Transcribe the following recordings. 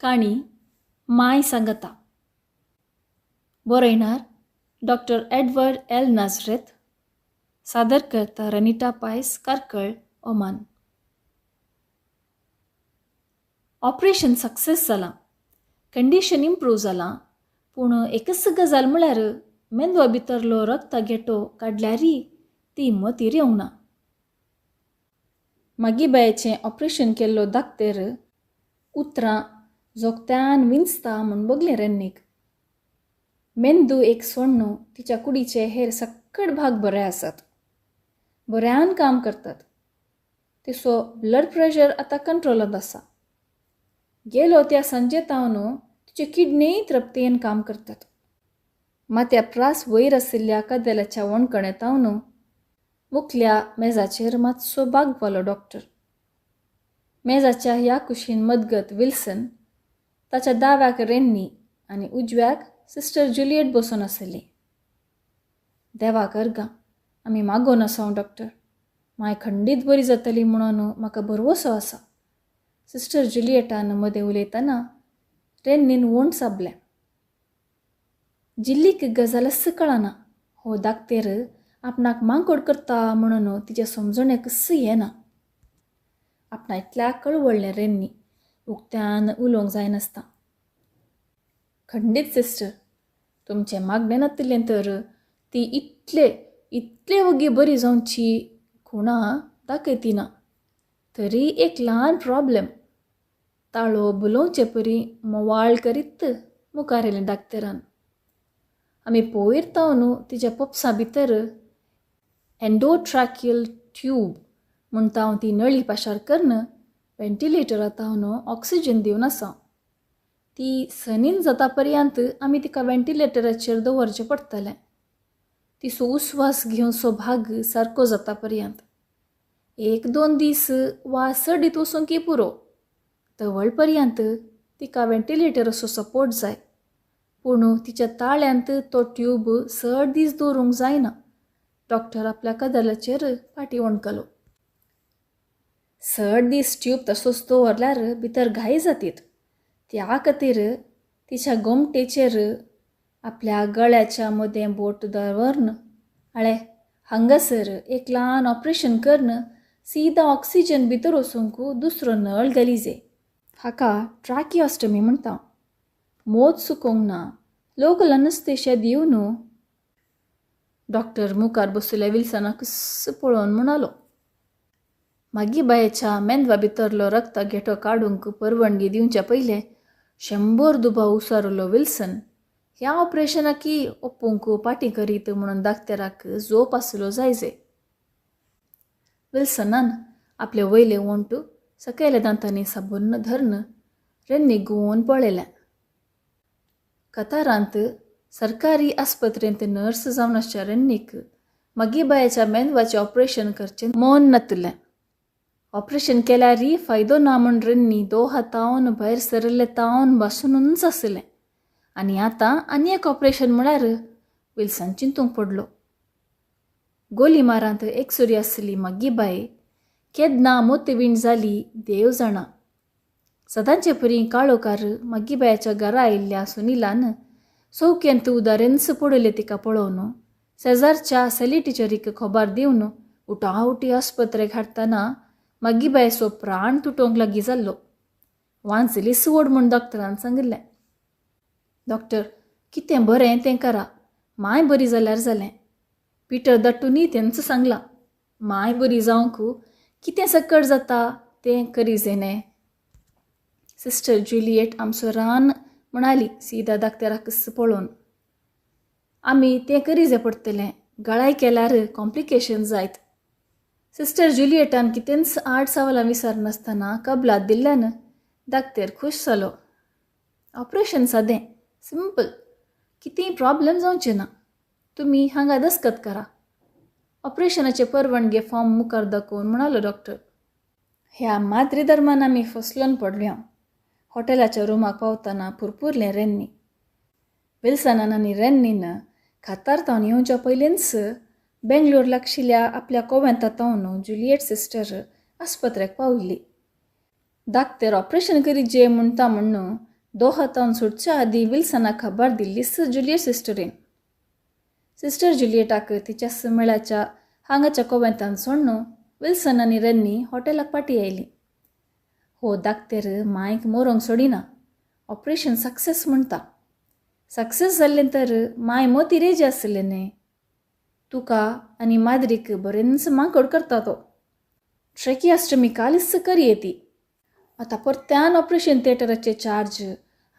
काणी माय सांगता. बरयणार doctor Edward L Nazareth. सादर करता रनिता पायस, कारकळ, ओमान. ऑपरेशन सक्सेस जालां. कंडिशन इम्प्रूव जालां. पूण एकच गजाल म्हळ्यार मेंदवा भितरलो रक्त घेटो काडल्यारय ती हिम्मतीर येवंक ना. मागी बायेचें ऑपरेशन केल्लो धाकटेर उतरां जोगत्यान विंचता म्हूण बगलें रेन्नीक. मेंदू एक सोड न्हू, तिच्या कुडीचे हेर सक्कड भाग बरे आसात, बऱ्यान काम करतात. तिचो ब्लड प्रेशर आतां कंट्रोलांत आसा. गेलो त्या संजेतावन तिचे किडनीय तृप्तीन काम करतात. मात्या प्रास वयर आशिल्ल्या कदेलाच्या वणकणेतावन मुखल्या मेजाचेर मातसो बागवालो डॉक्टर. मेजाच्या ह्या कुशीन मदगत विल्सन, ताच्या दाव्याक रेन्नी आनी उजव्याक सिस्टर जुलियट बसून आसली. देवाक अर्गां, आमी मागोन आसां डॉक्टर. माय खंडीत बरी जातली म्हणून म्हाका भरवोसो आसा. सिस्टर जुलियटान मदें उलयतना रेन्नीन वोंड साबलें. जिल्लीक गजालच कळना. हो धाकटेर आपणाक मांकोड करता म्हणून तिचे समजणेक येना. आपणा इतल्या कळवळ्ळें रेन्नी उक्त्यान उलोवंक जायनासता. खंडीत सिस्टर, तुमचें मागणें नातिल्लें तर ती इतले वगी बरी जावची खुणां दाखयती ना. तरी एक ल्हान प्रॉब्लेम. ताळो बुलोवचे परी मोवाळ करीत मुखार येलें धाकटेरान. आमी पळयतावन तिच्या पप्सा भितर एंडोट्रॅकियल ट्यूब म्हणटा ती नळी पाशार करन वेंटिलेटरांतावन ऑक्सिजन दिवन आसा. ती सनीन जाता पर्यंत आमी तिका वेंटिलेटराचेर दवरचें पडटलें. तिचो उस्वास घेवचो भाग सारको जाता पर्यंत. 1-2 दीस वा 6 दीस वचूंकी पुरो. तवळ पर्यंत तिका वेंटिलेटराचो सपोर्ट जाय. पूण तिच्या ताळ्यांत तो ट्यूब 6 दीस दवरूंक जायना. डॉक्टर आपल्या कदेलाचेर फाटी वणकलो. 6 दीस ट्यूब तसोच दवरल्यार भितर घाय जातीत. त्या खातीर तिच्या गोमटेचेर आपल्या गळ्याच्या मदें बोट दवरन हांगासर एक ल्हान ऑपरेशन करन सीदा ऑक्सिजन भितर वचूंक दुसरो नळ घालिजे. हाका ट्रॅकिऑस्टमी म्हणटा. मोद सुकोवंक ना. लोकल अनस्थेशिया दिवन डॉक्टर मुखार बशिल्ल्या विल्सनाक पळोवन म्हणालो. मागी बायेच्या मेंदवा भितरलो रक्त घेटो काडूंक परवानगी दिवच्या पयलें 100 दुबाव उसारलो विल्सन ह्या ऑपरेशनाकी ओपूंक पाटी करीत म्हणून धाकटेराक जोप आसलो जायजे. विल्सनान आपले वयले वोंट सकयल्या दांतांनी साबून धरन रेन्नीक घुंवोवन पळयलें. कतारांत सरकारी आस्पत्रेंत नर्स जावन आसच्या रेन्नीक मागी बायेच्या मेंदवाचें ऑपरेशन करचें मन नातलें. ऑपरेशन केल्यारय फायदो ना म्हूण रेन्नी 2 हातावन भायर सरिल्लें तावन बसूनच आसलें. आनी आतां आनी एक ऑपरेशन म्हळ्यार विल्सन चिंतूंक पडलो. गोलीमारांत एकसुरी आसली मागी बाय केन्ना मोतीविण जाली देव जाणा. सदांचे परी काळोकार मागी बायेच्या घरा आयिल्ल्या सुनिलान सौकेंत उदारेंच पडले तिका पळोवन शेजारच्या सॅली टिचरीक खबर दिवन उठावटी आस्पत्रेक हाडटना मागी बायचो प्राण तुटोवंक लागीं जाल्लो. वांचली सोड म्हूण डॉक्टरान सांगिल्लें. डॉक्टर, कितें बरें तें करा. माय बरी जाल्यार जालें. पिटर दट्टूनी तेंच सांगलां. माय बरी जावंक कितें सकट जाता तें करीजे न्हय. सिस्टर जुलियट आमसोरान म्हणाली सीदा धाकटेराक पळोवन. आमी तें करीजे पडटलें. गळाय केल्यार कॉम्प्लिकेशन जायत. सिस्टर जुलियटान कितेंच आड सवालां विचारनासतना कबलात दिल्ल्यान धाकटेर खूश जालो. ऑपरेशन सादें, सिंपल. कितेंय प्रॉब्लेम जावचें ना. तुमी हांगा दस्खत करा. ऑपरेशनाचे परवानगे फॉर्म मुखार दाखोवन म्हणालो डॉक्टर. ह्या माद्री धर्मान आमी फसलोन पडल्या. हॉटेलाच्या रुमाक पावतना पुरपुरलें रेन्नी. विल्सनान आनी रेन्नीन खातारतावन येवच्या पयलींच बेंगलोर लागशिल्ल्या आपल्या कोवेंतातावन जुलियट सिस्टर आस्पत्रेक पावयली. धाकटेर ऑपरेशन करीत जे म्हणटा म्हणून दोहातावन सुटच्या आदी विल्सना खबर दिल्ली जुलियट सिस्टरीन. सिस्टर जुलियटाक तिच्या मेळाच्या हांगाच्या कोवेंतान सोडून विल्सन आनी रेन्नी हॉटेलाक पाटी आयली. हो धाकटेर मांयक मोरोंक सोडिना. ऑपरेशन सक्सेस म्हणटा. सक्सेस जाल्लें तर मांय मोती रेजी आसलें न्ही. तुका आनी माद्रीक बरेंच मांकड करता तो. ट्रेकियास्टमी कालीच करी येती. आतां परत्यान ऑपरेशन थिएटराचे चार्ज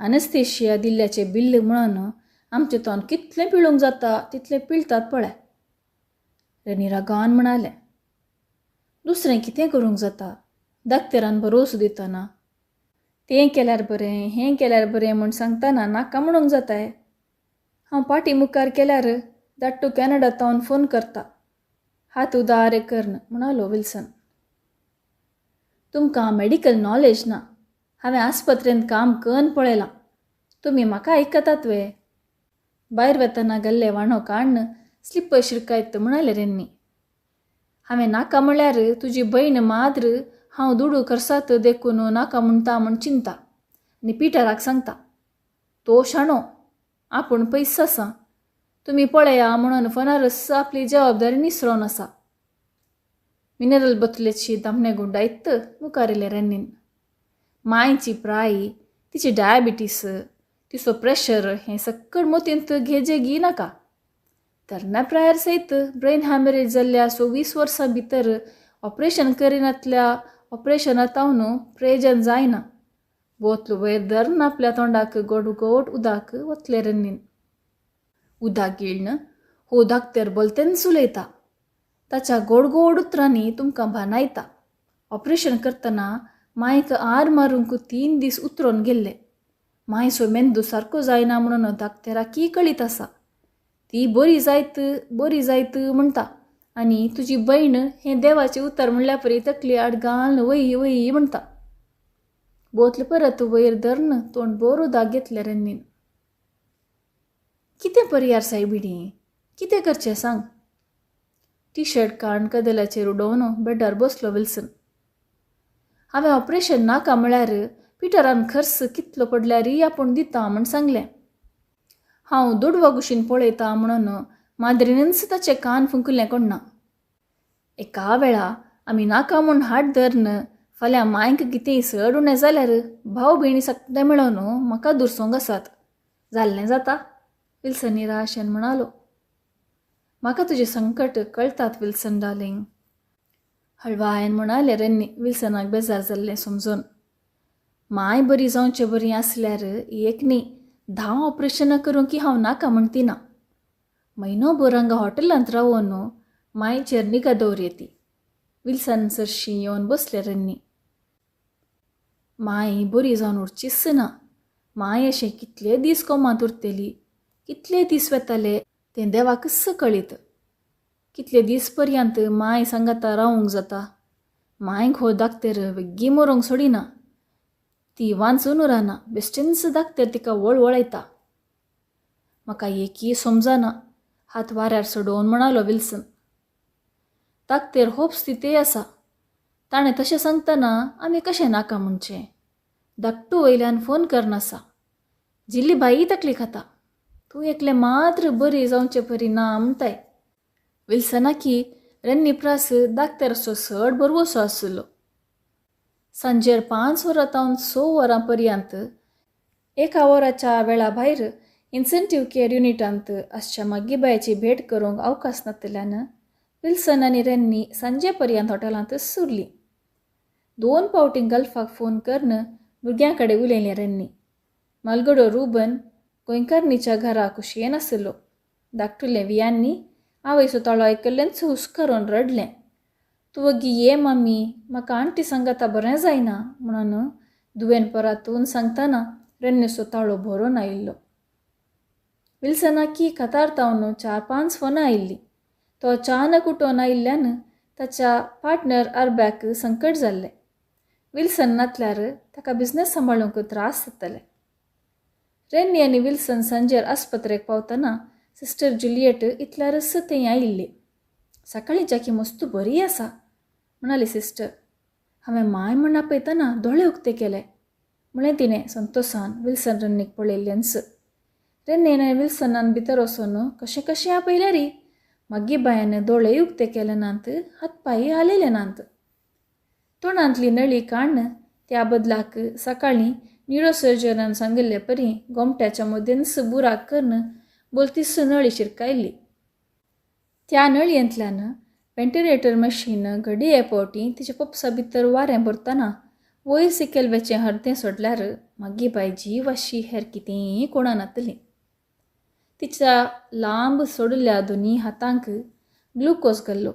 अनेस्थेशिया दिल्ल्याचे बिल्ल म्हणून आमचे तोंड कितलें पिळूंक जाता तितलें पिळटात पळय. रेनी रागान म्हणालें. दुसरें कितें करूंक जाता धाकटेरान भरोसो दितना. तें केल्यार बरें हें केल्यार बरें म्हूण सांगतना नाका म्हणूंक जाताय. हांव पाटी मुखार केल्यार धाट्टू कॅनडातावन फोन करता. हात उदारे करन म्हणालो विल्सन. तुमकां मेडिकल नॉलेज ना. हांवें आस्पत्रेंत काम करून पळयलां. तुमी म्हाका आयकतात वे. भायर वतना गेल्ले वाणो काडन स्लिप शिरकायत म्हणाले रेन्नी. हांवें नाका म्हळ्यार तुजी भयण माद्र हांव दुडू खर्सात देखून नाका म्हणटा म्हूण चिंता आनी पिटराक सांगता. तो शाणो आपूण पयस आसा. तुमी पळया म्हणून फोनारच आपली जबाबदारी निसरोन आसा. मिनरल बोतलेची दामणे गुंडायत मुखार येयले रेन्नीन. मांयची प्राय, तिची डायबिटीस, तिचो प्रेशर हें सक्कड मोतींत घेजेगी नाका. तरण्या प्रायर सयत ब्रेन हॅमरेज जाल्ल्या 24 वर्सां भितर ऑपरेशन करिनातल्या ऑपरेशनांतावन प्रेजन जायना. बोतलो वयर धरून आपल्या तोंडाक गोड उदक वतले रेन्नीन. उदक गिळन हो धाकटेर बोलतेंच उलयता. ताच्या गोड उतरांनी तुमकां भान येता. ऑपरेशन करतना मांयक आर मारूंक 3 दीस उतरोन गेल्ले. मांयचो मेंदू सारको जायना म्हणून धाकटेराकी कळीत आसा. ती बरी जायत म्हणटा आनी तुजी भयण हें देवाचें उतर म्हणल्या परी तकली आडगान वई म्हणटा. बोतल परत वयर धरून तोंड बोर उदक घेतलें रेन्नीन. कितें पर्यार सायबिणी, कितें करचें सांग. टी शर्ट काडून कदेलाचेर उडोवन बेडार बसलो विल्सन. हांवें ऑपरेशन नाका म्हळ्यार पिटरान खर्च कितलो पडल्यारय आपूण दिता म्हूण सांगलें. हांव दुडवा कुशीन पळयता म्हणून माद्रीनच ताचें कान फुंकलें कोण्णा. एका वेळा आमी नाका म्हूण हात धरन फाल्यां मांयक कितेंय चड उणें जाल्यार भाव भयणी सगळे मेळोन म्हाका दुरसोंक आसात. जाल्लें जाता विल्सन निराशेन म्हणालो. म्हाका तुजें संकट कळटात विल्सन डार्लिंग. हळवायेन म्हणालें रेन्नी विल्सनाक बेजार जाल्लें समजून. मांय बरी जावचें बरी आसल्यार एक न्ही 10 ऑपरेशनां करूंक हांव नाका म्हणटी ना. म्हयनोभर हांगा हॉटेलांत रावून मांयचेर निगा दवरयेती. विल्सन सरशीं येवन बसलें रेन्नी. मांय बरी जावन उरचीच ना. मांय अशें कितले दीस कोमांत उरतली, कितले दीस वताले तें देवाकच कळीत. कितले दीस पर्यंत मांय सांगाता रावूंक जाता. मांयक हो धाकटेर वेग्गी मरोंक सोडिना. ती वांचून उरना. बेश्टेंच धाकटेर तिका वळवळयता. म्हाका एकय समजना. हात वाऱ्यार सोडोवन म्हणालो विल्सन. धाकटेर होप्स तिते आसा. ताणें तशें सांगतना आमी कशें नाका म्हणचें. धाकटू वयल्यान फोन करनासा. जिल्ली बाई तकली खाता. तूं एकलें मात्र बरी जावचें परी ना म्हणटाय. विल्सनाकी रेन्नी प्रास धाकटेराचो चड बरवसो आसलो. सांजेर 5 वरां 6 वरां पर्यंत एका वराच्या वेळा भायर इन्सेंटीव केअर युनिटांत आसच्या मागीबायाची भेट करूंक अवकाश नातल्यान विल्सन आनी रेन्नी सांजे पर्यंत हॉटेलांतच उरलीं. 2 फावटी गल्फाक फोन करून भुरग्यां कडेन उलयलें रेन्नी. मालगडो रुबन गोंयकारणीच्या घरा कुशयेन आसलो. धाकटुलें वियांनी आवयचो ताळो आयकल्लेंच हुस्कारून रडलें. तूं वगी ये मामी, म्हाका आंटी सांगाता बरें जायना म्हणून दुवेन परातून सांगतना रेन्नीचो ताळो भरून आयिल्लो. विल्सनाकी कातारतावन 4-5 फोनां आयिल्लीं. तो अचानक उठोन आयिल्ल्यान ताच्या पार्टनर आर्ब्याक संकट जाल्लें. विल्सन नातल्यार ताका बिझनेस सांबाळूंक त्रास जातले. रेन्नी आनी विल्सन सांजेर आस्पत्रेक पावतना सिस्टर जुलियट इतल्यारच थंय आयिल्ली. सकाळींच्याकी मस्त बरी आसा म्हणाली सिस्टर. हांवें मांय म्हण आपयतना दोळे उक्ते केले. म्हळें तिणें संतोषान विल्सन रन्नीक पळयल्लेंच. रन्नीन विल्सनान भितर वचून कशें कशें आपयलें री. मागी बायन दोळे उक्ते केले नांत, हातपाय हालयले नांत. तोंडांतली नळी काडन त्या बदलाक सकाळीं निरो सर्जनान सांगिल्ले परी गोमट्याच्या मदेंच बुराक करून बोलतीस नळी शिरकायली. त्या नळयेंतल्यान व्हेंटिलेटर मशीन घडये पावटी तिच्या पप्सा भितर वारें भरतना वयर सिकेल वेचें हर्दें सोडल्यार मागी बाय जीव अशी हेर कितेंय कोणानातली. तिच्या लांब सोडिल्ल्या दोनी हातांक ग्लुकोज घाल्लो.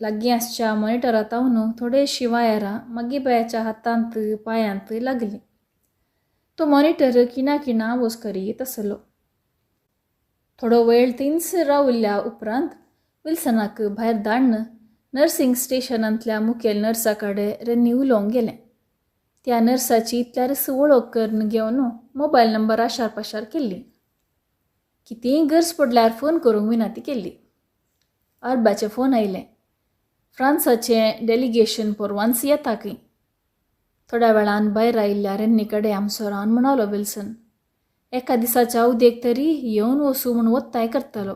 लागीं आसच्या मॉनिटरांतावन थोडेशीं वायरां मागी बायाच्या हातांत पांयांत लागलीं. तो मॉनिटर किणा वोस करीत आसलो. थोडो वेळ थंयच रावल्या उपरांत विल्सनाक भायर धाडन नर्सिंग स्टेशनांतल्या मुखेल नर्सा कडेन रन्नी उलोवंक गेलें. त्या नर्साची इतल्यारच वळख करून घेवन मोबायल नंबर आशार पाशार केल्ली. कितेंय गरज पडल्यार फोन करूंक विना ती केल्ली. अर्बाचें फोन आयलें. फ्रांसाचें डेलिगेशन परवांच येता खंय. थोड्या वेळान भायर आयिल्ल्या रन्नी कडेन आमसोरान म्हणालो विल्सन. एका दिसाच्या उदेक तरी येवन वचूं म्हूण वत्ताय करतलो.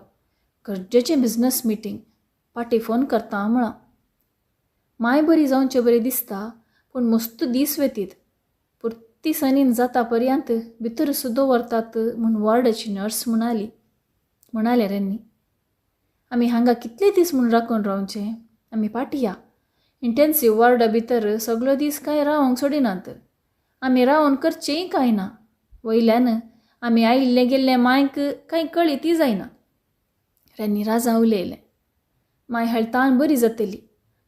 गरजेचें बिझनस मिटींग. पाटी फोन करता म्हळां. माय बरी जावचें बरें दिसता, पूण मस्त दीस वेतीत. पुर्ती सनीन जाता पर्यंत भितर सुद्दां व्हरतात म्हूण वॉर्डाची नर्स म्हणालें रन्नी. आमी हांगा कितले दीस म्हूण राखून रावचें? आमी पाटया. इंटेन्सिव्ह वॉर्डा भितर सगळो दीस कांय रावंक सोडिनात. आमी रावन करचेंय कांय ना. वयल्यान आमी आयिल्लें गेल्लें मांयक कांय कळीतय जायना. रन्नी राजा उलयलें. माय हेळतान बरी जातली.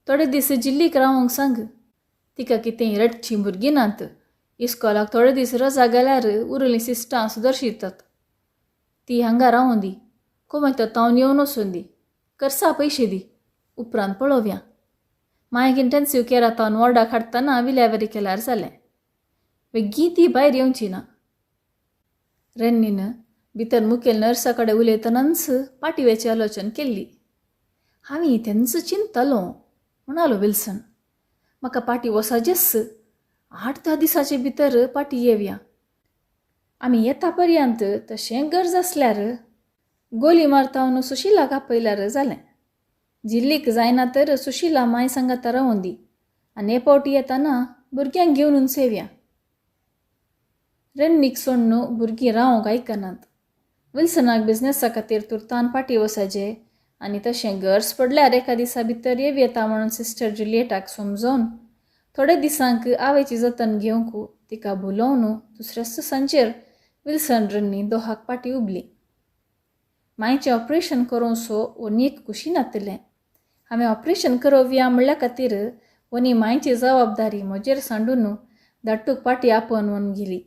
थोडे दीस जिल्लीक रावंक सांग. तिका कितेंय रडचीं भुरगीं नात. इस्कॉलाक थोडे दीस रजा गेल्यार उरिल्लीं सिस्टां सुदर्शितात. ती हांगा रावूं दी. कोमेतो तावन येवन वचून दी. करसा पयशे दी. उपरांत पळोवया. मायक इंटेन्सिव्ह केरातावन वॉर्डाक हाडटना विलेवारी केल्यार जालें. बेगीन ती भायर येवची ना. रन्नीन भितर मुखेल नर्सा कडेन उलयतनाच पाटिवेची आलोचन केल्ली. हांवें तेंच चिंतलो म्हणालो विल्सन. म्हाका पाटी वसाचेंच. 8-10 दिसाचे भितर पाटी येवया. आमी येता पर्यंत तशें गरज आसल्यार गोली मारतावन सुशिलाक आपयल्यार जालें. जिल्लीक जायना तर सुशिला माय सांगाता रावून दी. आनी हे पावटी येतना भुरग्यांक घेवन सेवया. रन्नीक सोडून भुरगीं रावंक आयकनात. विल्सनाक बिझनेसा खातीर तुर्तान पाटी वसाचें आनी तशें गरज पडल्यार एका दिसा भितर येता म्हणून सिस्टर जुलियेटाक समजोवन थोडे दिसांक आवयची जतन घेवंक तिका भुलोवन दुसऱ्याच सांजेर विल्सन रन्नी दोहाक पाटी उबली. मायचें ऑपरेशन करूं सो वनीक कुशी नातलें. हांवें ऑपरेशन करोवया म्हणल्या खातीर वनी मायची जबाबदारी म्हजेर सांडून धाडटूक पाटी आपोवन व्हरून गेली.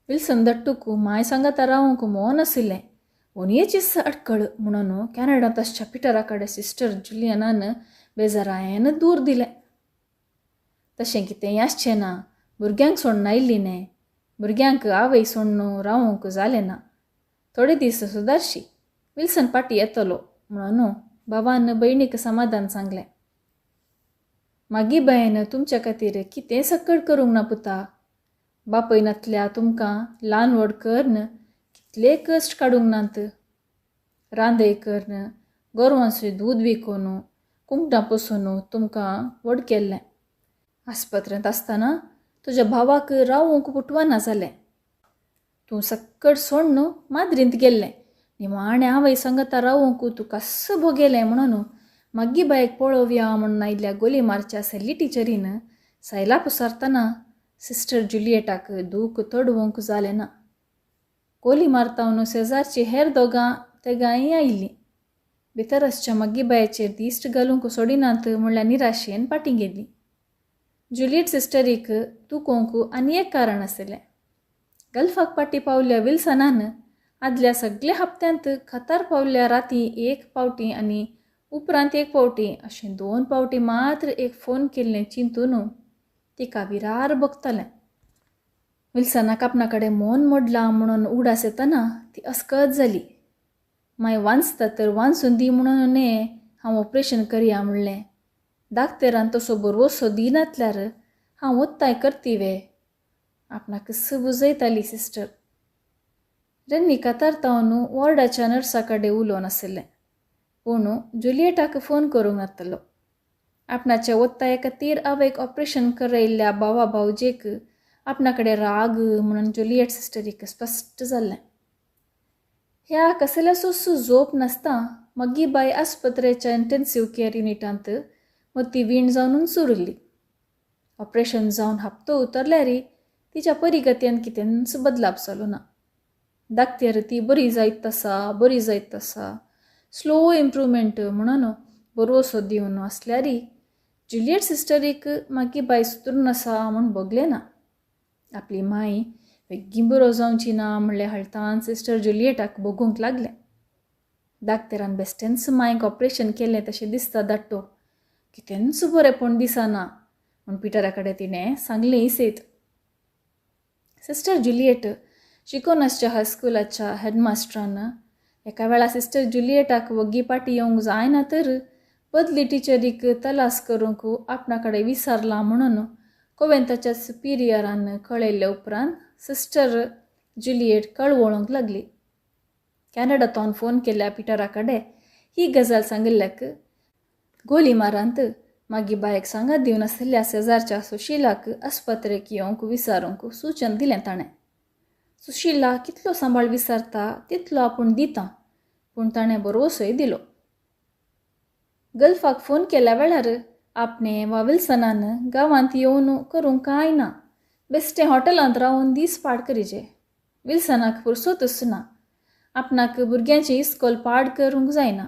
विल्सन धाडटूक माय सांगाता रावंक मोह नाशिल्लें. वनयेचीच अडकळ म्हणून कॅनडांत आसच्या पिटरा कडेन सिस्टर जुलियनान बेजारायेन दूर दिलें. तशें कितेंय आसचें ना. भुरग्यांक सोडून आयिल्ली न्हय. भुरग्यांक आवय सोडून रावंक जालें ना. थोडे दीस सुदारशी. विल्सन पाटी येतलो म्हणून भावान भयणीक समाधान सांगलें. मागी बायन तुमच्या खातीर कितें सक्कड करूंक ना पुता. बापय नातल्या तुमकां ल्हान व्हड करन कितले कश्ट काडूंक नात. रांदय करन, गोरवांचें दूद विकून, कुंकटां पुसून तुमकां व्हड केल्लें. आस्पत्रांत आसतना तुज्या भावाक रावूंक पुटवना जालें. तूं सक्कड सोडून माद्रींत गेल्लें. निमाणें आवय सांगाता रावूंक तूं कस भोगेलें म्हणून मागी बायक पळोवया म्हणून आयिल्ल्या गोलीमारच्या सेली टिचरीन सायला पुसारतना सिस्टर जुलियेटाक दूख तडवूंक जालें ना. गोली मारतावन शेजारची हेर दोगां तेगांय आयिल्लीं. भितर आसच्या मागी बायचेर दिश्ट घालूंक सोडिनात म्हणल्यार निराशेन पाटी गेलीं. जुलियट सिस्टरीक दुखोवंक आनी एक कारण आसलें. गल्फाक पाटी पावल्ल्या विल्सनान आदल्या सगळ्या हप्त्यांत खतार पावल्ल्या राती एक पावटी आनी उपरांत एक पावटी अशें 2 पावटी मात्र एक फोन केल्लें चिंतून तिका विरार भोगतलें. विल्सनाक आपणा कडेन मोन मोडलां म्हणून उगडास येतना ती अस्कत जाली. माय वांचता तर वांचून दी म्हणून हांव ऑपरेशन करया म्हणलें. दाक्तरान तसो बरवसो दिनातल्यार हांव वत्ताय करतिवे. आपणाक बुजयताली सिस्टर. रन्नी कातारतावन वॉर्डाच्या नर्सा कडेन उलोवन आशिल्लें, पूण जुलियेटाक फोन करूंक नातलो. आपणाच्या वत्ताये खातीर आवयक ऑपरेशन करयल्ल्या भावा भावजेक आपणा कडेन राग म्हणून जुलियेट सिस्टरीक स्पश्ट जाल्लें. ह्या कसल्यासोच जोप नासता मग्गी बाय आस्पत्रेच्या इंटेन्सिव्ह केअर युनिटांत मती वीण जावन उरली. ऑपरेशन जावन हप्तो उतरल्यार तिच्या परिगतीन कितेंच बदलाव जालो ना. धाकटेर ती बरी जायत आसा स्लो इम्प्रूवमेंट म्हणून भरवसो दिवन आसल्यार जुलियेट सिस्टरीक मागी बाय सुदरून आसा म्हूण बगलें ना. आपली माय बेगीन बरो जावची ना म्हणलें हळतान सिस्टर जुलियेटाक बगूंक लागलें. धाकटेरान बेश्टेंच मायक ऑपरेशन केलें तशें दिसता धाडटो. कितेंच बरेंपण दिसना म्हूण पिटरा कडेन तिणें सांगलें इसेत. सिस्टर जुलियेट शिकोनासच्या हायस्कुलाच्या हेडमास्टरान एका वेळा सिस्टर जुलियेटाक वग्गी पाटी येवंक जायना तर बदली टिचरीक तलास करूंक आपणा कडेन विचारला म्हणून कोवेंताच्या सुपिरियरान कळयल्ले उपरांत सिस्टर जुलियेट कळवळोंक लागली. कॅनडातावन फोन केल्ल्या पिटरा कडेन ही गजाल सांगिल्ल्याक गोलीमारांत मागी बायक सांगात दिवन आशिल्ल्या शेजारच्या सुशिलाक आस्पत्रेक येवंक विचारूंक सूचन दिलें ताणें. सुशिला कितलो सांबाळ विचारता तितलो आपूण दिता, पूण ताणें बरोसोय दिलो. गल्फाक फोन केल्या वेळार आपणे वा विल्सनान गांवांत येवन करूंक कांय ना, बेश्टें हॉटेलांत रावन दीस पाड करीचे. विल्सनाक फुरसतूच ना. आपणाक भुरग्यांची इस्कोल पाड करूंक जायना.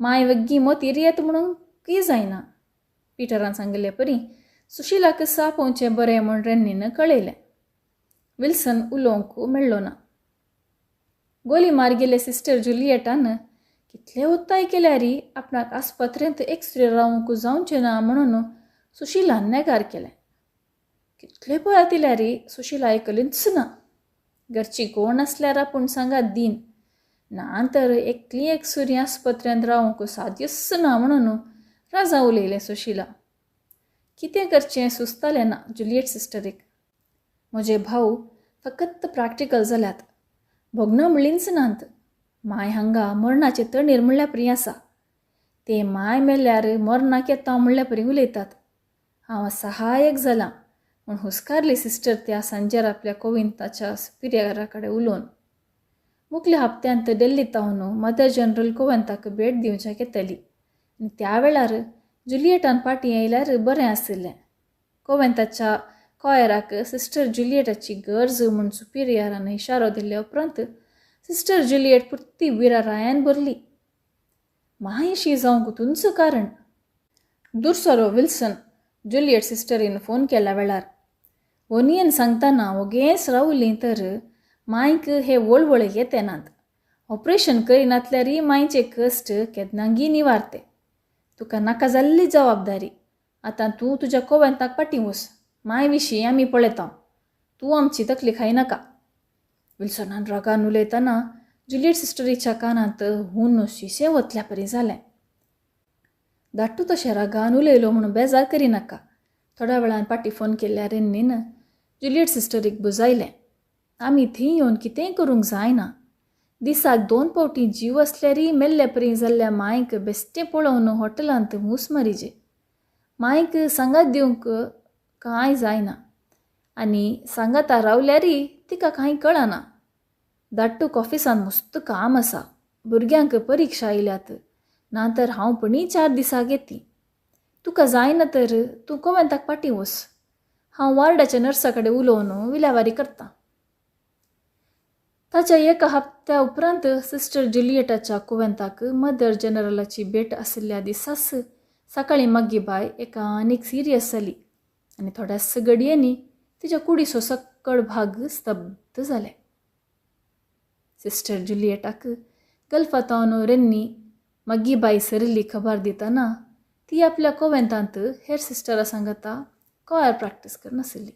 माय वग्गी मोतीर येत म्हणूंकय जायना. पिटरान सांगिल्ले परी सुशिलाक सापोवचें बरें म्हूण रेन्नीन कळयलें. विल्सन उलोवंक मेळ्ळो ना. गोली मार गेले सिस्टर जुलियेटान कितले उत्ताय केल्यार आपणाक आस्पत्रेंत एक्सरे रावंक जावचें ना म्हणून सुशिलान नेगार केलें. कितले पळय दिल्यार सुशिला आयकलीच ना. घरची कोण आसल्यार आपूण सांगात दीन ना तर एकली एक सुरी आस्पत्रेंत रावंक साध्यच ना म्हणून राजा उलयलें सुशिला. कितें करचें सुचतालें ना जुलियेट सिस्टरीक. म्हजे भाव फकत प्रॅक्टिकल जाल्यात, भोगना म्हणलींच नात. माय हांगा मरणाचे तणीर म्हणल्या परी आसा. ते माय मेल्यार मरणाक येता म्हणल्या परी उलयतात. हांव सहाय्यक जालां म्हूण हुस्कारली सिस्टर त्या सांजेर आपल्या कोविंताच्या सुपिरियरा कडेन उलोवन. मुखल्या हप्त्यांत दिल्लीतावन मदर जनरल कोविंताक भेट दिवचें घेतली आनी त्या वेळार जुलियेटान पाटी येयल्यार बरें आशिल्लें. कोविंताच्या कॉयराक सिस्टर जुलियेटाची गरज म्हूण सुपिरियरान इशारो दिल्ले उपरांत सिस्टर जुलियेट पुर्ती विरारायान भरली. मायशी जावंक तुमचो कारण. दुर्सरो विल्सन जुलियेट सिस्टरीन फोन केल्या वेळार ओनियन सांगतना वगेंच रावलीं तर मायक हे वळवळ येते नात. ऑपरेशन करिनातल्यार मायचे कश्ट केदनांगी निवारते. तुका नाका जाल्ली जबाबदारी. आतां तूं तुज्या कोवेंताक पाटी वच. माय विशीं आमी पळयता. तूं आमची तकली खायनाका. विल्सनान रागान उलयतना जुलियेट सिस्टरीच्या कानांत हून शिशें वतल्या परी जालें. धाट्टू तशें रागान उलयलो म्हणून बेजार करिनाका. थोड्या वेळान पाटी फोन केल्ल्या रेन्नीन जुलियेट सिस्टरीक बुजायलें. आमी थंय येवन कितेंय करूंक जायना. दिसाक 2 फावटी जीव आसल्यार मेल्ले परी जाल्ल्या मायक बेश्टें पळोवन हॉटेलांत मूस मारिजे. मायक सांगात दिवंक कांय जायना आनी सांगाता रावल्यार तिका कांय कळना. धाट्टूक ऑफिसान मस्त काम आसा. भुरग्यांक परिक्षा आयल्यात. नातर हांव पणी 4 दिसाक येती. तुका जायना तर तूं कोवेंताक पाटी वच. हांव वॉर्डाच्या नर्सा कडेन उलोवन विलेवारी करतां. ताच्या एका हप्त्या उपरांत सिस्टर जुलियेटाच्या कोवेंताक मदर जनरलाची भेट आशिल्ल्या दिसास सकाळीं मागी बाय एका आनीक सिरियस जाली आनी थोड्याच घडयेंनी तिच्या कुडीचो सक्कळ भाग स्तब्ध जाले. सिस्टर जुलियेटाक गल्फातावन रेन्नी मागी बाई सरिल्ली खबर दितना ती आपल्या कोवेंतांत हेर सिस्टरा सांगता कॉयर प्रॅक्टीस करनाशिल्ली.